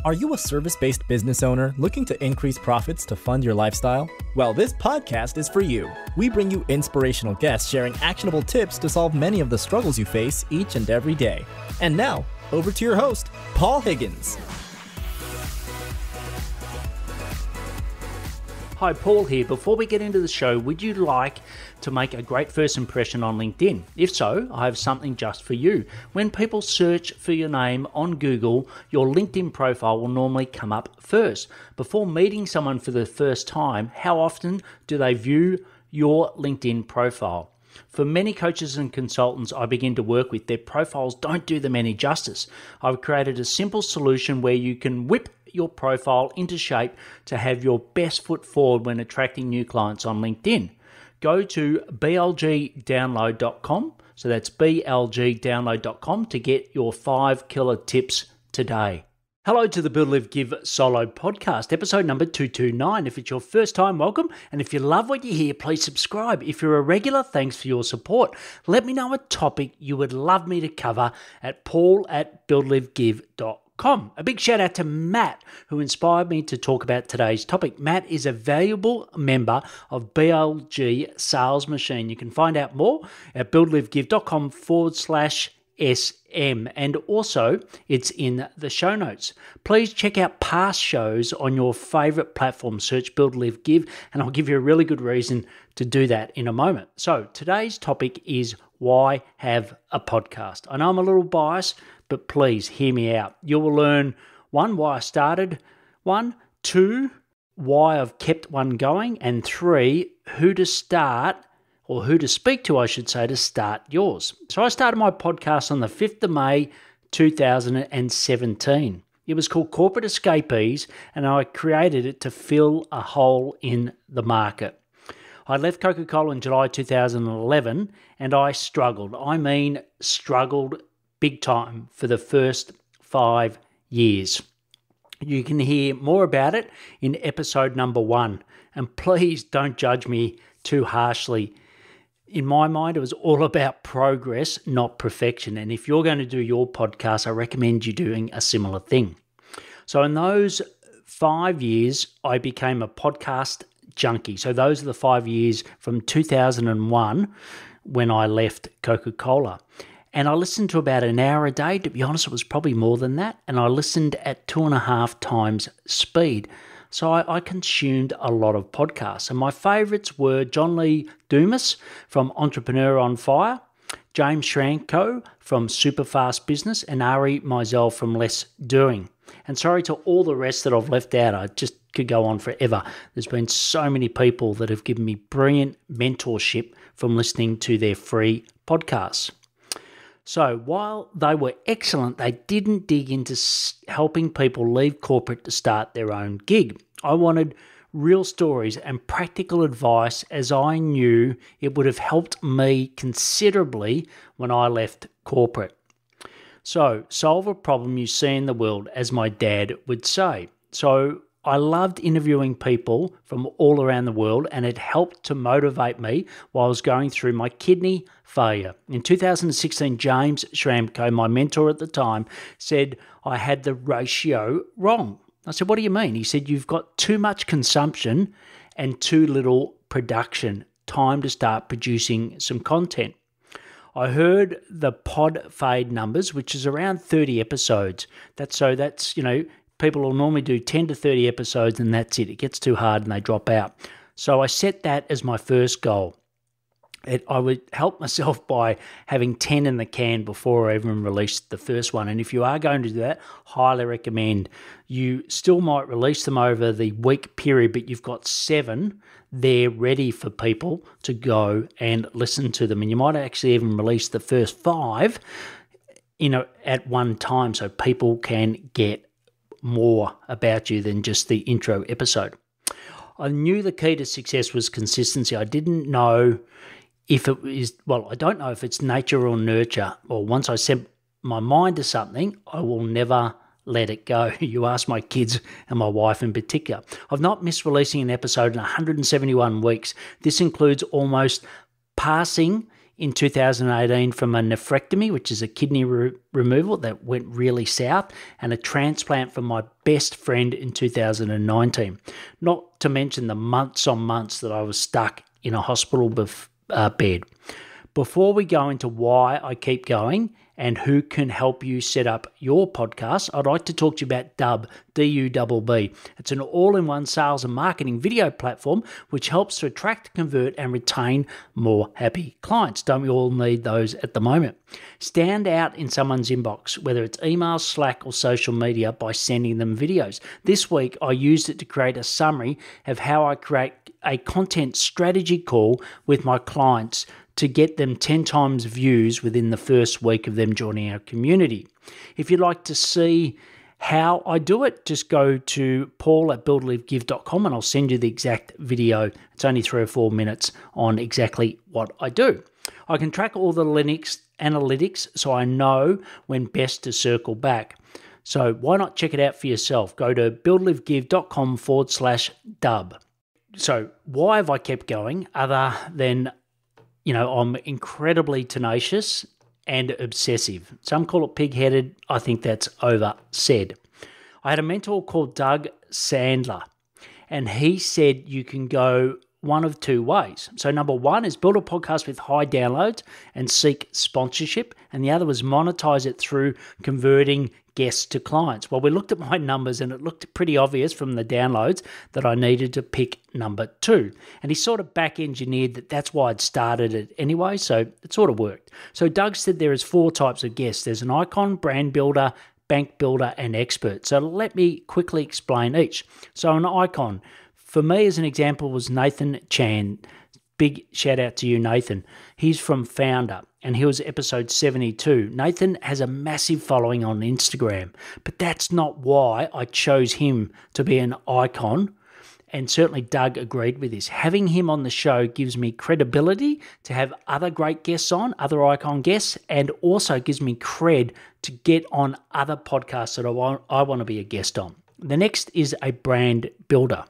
Are you a service-based business owner looking to increase profits to fund your lifestyle? Well, this podcast is for you. We bring you inspirational guests sharing actionable tips to solve many of the struggles you face each and every day. And now, over to your host, Paul Higgins. Hi, Paul here. Before we get into the show, would you like to make a great first impression on LinkedIn? If so, I have something just for you. When people search for your name on Google, your LinkedIn profile will normally come up first. Before meeting someone for the first time, how often do they view your LinkedIn profile? For many coaches and consultants I begin to work with, their profiles don't do them any justice. I've created a simple solution where you can whip your profile into shape to have your best foot forward when attracting new clients on LinkedIn. Go to blgdownload.com, so that's blgdownload.com to get your 5 killer tips today. Hello to the Build, Live, Give solo podcast, episode number 229. If it's your first time, welcome. And if you love what you hear, please subscribe. If you're a regular, thanks for your support. Let me know a topic you would love me to cover at paul@buildlivegive.com. A big shout out to Matt, who inspired me to talk about today's topic. Matt is a valuable member of BLG Sales Machine. You can find out more at buildlivegive.com/SM, and also it's in the show notes. Please check out past shows on your favorite platform. Search Build, Live, Give, and I'll give you a really good reason to do that in a moment. So today's topic is why have a podcast? I know I'm a little biased, but please hear me out. You will learn 1, why I started 1, 2, why I've kept one going, and 3, who to start, or who to speak to, I should say, to start yours. So I started my podcast on the 5th of May, 2017. It was called Corporate Escapees, and I created it to fill a hole in the market. I left Coca-Cola in July 2011, and I struggled. I mean, struggled big time for the first 5 years. You can hear more about it in episode number 1. And please don't judge me too harshly. In my mind, it was all about progress, not perfection. And if you're going to do your podcast, I recommend you doing a similar thing. So in those 5 years, I became a podcast junkie. So those are the 5 years from 2001 when I left Coca-Cola. And I listened to about an hour a day. To be honest, it was probably more than that. And I listened at 2.5 times speed. So I consumed a lot of podcasts. And my favorites were John Lee Dumas from Entrepreneur on Fire, James Schramko from Super Fast Business, and Ari Meisel from Less Doing. And sorry to all the rest that I've left out. I just could go on forever. There's been so many people that have given me brilliant mentorship from listening to their free podcasts. So while they were excellent, they didn't dig into helping people leave corporate to start their own gig. I wanted real stories and practical advice, as I knew it would have helped me considerably when I left corporate. So solve a problem you see in the world, as my dad would say. So I loved interviewing people from all around the world, and it helped to motivate me while I was going through my kidney failure. In 2016, James Schramko, my mentor at the time, said I had the ratio wrong. I said, what do you mean? He said, you've got too much consumption and too little production. Time to start producing some content. I heard the pod fade numbers, which is around 30 episodes. That's people will normally do 10 to 30 episodes and that's it. It gets too hard and they drop out. So I set that as my first goal. I would help myself by having 10 in the can before I even released the first one. And if you are going to do that, highly recommend. You still might release them over the week period, but you've got 7 there ready for people to go and listen to them. And you might actually even release the first 5 at one time so people can get more about you than just the intro episode. I knew the key to success was consistency. I didn't know if it is, I don't know if it's nature or nurture, or once I set my mind to something, I will never let it go. You ask my kids and my wife in particular. I've not missed releasing an episode in 171 weeks. This includes almost passing in 2018 from a nephrectomy, which is a kidney removal that went really south, and a transplant from my best friend in 2019. Not to mention the months on months that I was stuck in a hospital bed. Before we go into why I keep going and who can help you set up your podcast, I'd like to talk to you about Dubb, D-U-B-B. It's an all-in-one sales and marketing video platform which helps to attract, convert, and retain more happy clients. Don't we all need those at the moment? Stand out in someone's inbox, whether it's email, Slack, or social media, by sending them videos. This week, I used it to create a summary of how I create a content strategy call with my clients to get them 10 times views within the first week of them joining our community. If you'd like to see how I do it, just go to paul@buildlivegive.com and I'll send you the exact video. It's only 3 or 4 minutes on exactly what I do. I can track all the analytics so I know when best to circle back. So why not check it out for yourself? Go to buildlivegive.com/dub. So why have I kept going other than I'm incredibly tenacious and obsessive. Some call it pig-headed. I think that's oversaid. I had a mentor called Doug Sandler, and he said you can go one of 2 ways. So number one is build a podcast with high downloads and seek sponsorship, and the other was monetize it through converting guests to clients. Well, we looked at my numbers and it looked pretty obvious from the downloads that I needed to pick number 2. And he sort of back-engineered that that's why I'd started it anyway, so it sort of worked. So Doug said there is 4 types of guests. There's an icon, brand builder, bank builder, and expert. So let me quickly explain each. So an icon, for me as an example, was Nathan Chan. Big shout out to you, Nathan. He's from Founder, and he was episode 72. Nathan has a massive following on Instagram, but that's not why I chose him to be an icon, and certainly Doug agreed with this. Having him on the show gives me credibility to have other great guests on, other icon guests, and also gives me cred to get on other podcasts that I want to be a guest on. The next is a brand builder.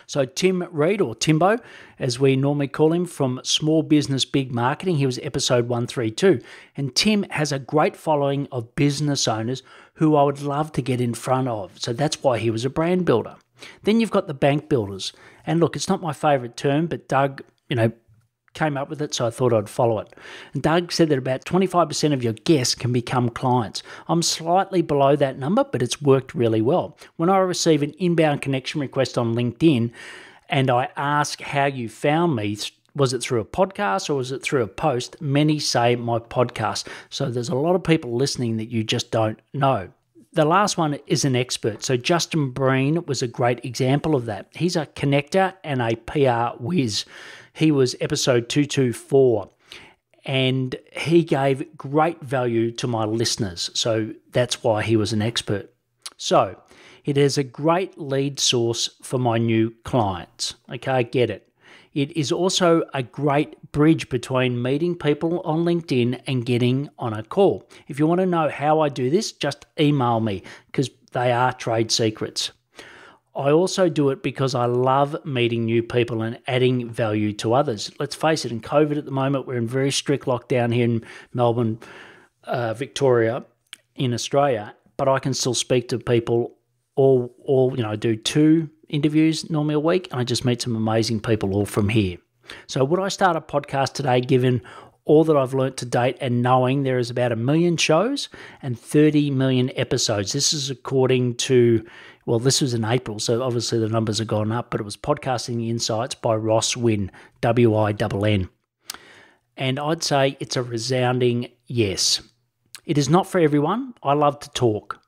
So Tim Reed, or Timbo, as we normally call him, from Small Business Big Marketing, he was episode 132. And Tim has a great following of business owners who I would love to get in front of. So that's why he was a brand builder. Then you've got the bank builders. And look, it's not my favorite term, but Doug, came up with it, so I thought I'd follow it. And Doug said that about 25% of your guests can become clients. I'm slightly below that number, but it's worked really well. When I receive an inbound connection request on LinkedIn and I ask how you found me, was it through a podcast or was it through a post? Many say my podcast. So there's a lot of people listening that you just don't know. The last one is an expert. So Justin Breen was a great example of that. He's a connector and a PR whiz. He was episode 224, and he gave great value to my listeners. So that's why he was an expert. So it is a great lead source for my new clients. Okay, I get it. It is also a great bridge between meeting people on LinkedIn and getting on a call. If you want to know how I do this, just email me because they are trade secrets. I also do it because I love meeting new people and adding value to others. Let's face it, in COVID at the moment, we're in very strict lockdown here in Melbourne, Victoria, in Australia, but I can still speak to people I do 2 interviews normally a week, and I just meet some amazing people all from here. So would I start a podcast today given all that I've learnt to date and knowing there is about 1 million shows and 30 million episodes? This is according to, this was in April, so obviously the numbers have gone up, but it was Podcasting Insights by Ross Wynn, W-I-N-N. And I'd say it's a resounding yes. It is not for everyone. I love to talk.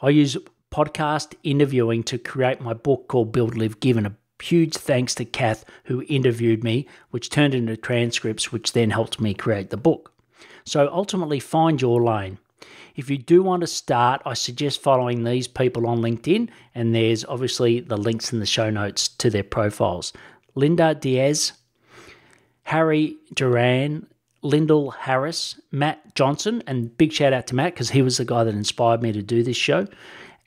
I use podcast interviewing to create my book called Build, Live, Give, and a huge thanks to Kath who interviewed me, which turned into transcripts, which then helped me create the book. So ultimately, find your lane. If you do want to start, I suggest following these people on LinkedIn, and there's obviously the links in the show notes to their profiles. Linda Diaz, Harry Duran, Lyndall Harris, Matt Johnson, and big shout out to Matt because he was the guy that inspired me to do this show,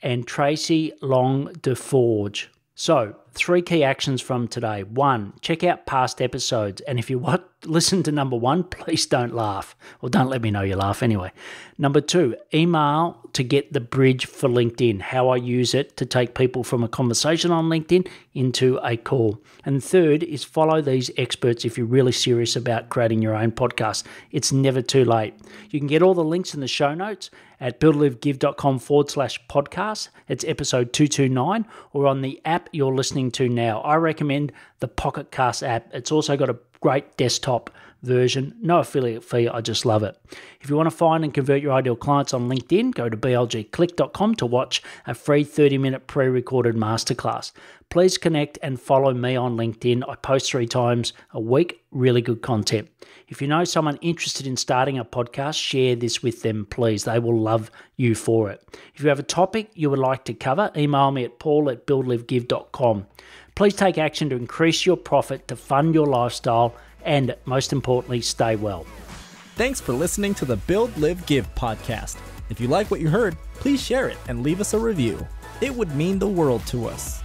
and Tracy Long DeForge. So 3 key actions from today. 1, check out past episodes. And if you want, listen to number 1, please don't laugh. Well, don't let me know you laugh anyway. Number 2, email to get the bridge for LinkedIn, how I use it to take people from a conversation on LinkedIn into a call. And third is follow these experts if you're really serious about creating your own podcast. It's never too late. You can get all the links in the show notes at buildlivegive.com/podcast. It's episode 229, or on the app you're listening to now. I recommend the Pocket Cast app. It's also got a great desktop version. No affiliate fee. I just love it. If you want to find and convert your ideal clients on LinkedIn, go to blgclick.com to watch a free 30-minute pre-recorded masterclass. Please connect and follow me on LinkedIn. I post 3 times a week. Really good content. If you know someone interested in starting a podcast, share this with them, please. They will love you for it. If you have a topic you would like to cover, email me at paul@buildlivegive.com. Please take action to increase your profit, to fund your lifestyle, and most importantly, stay well. Thanks for listening to the Build, Live, Give podcast. If you like what you heard, please share it and leave us a review. It would mean the world to us.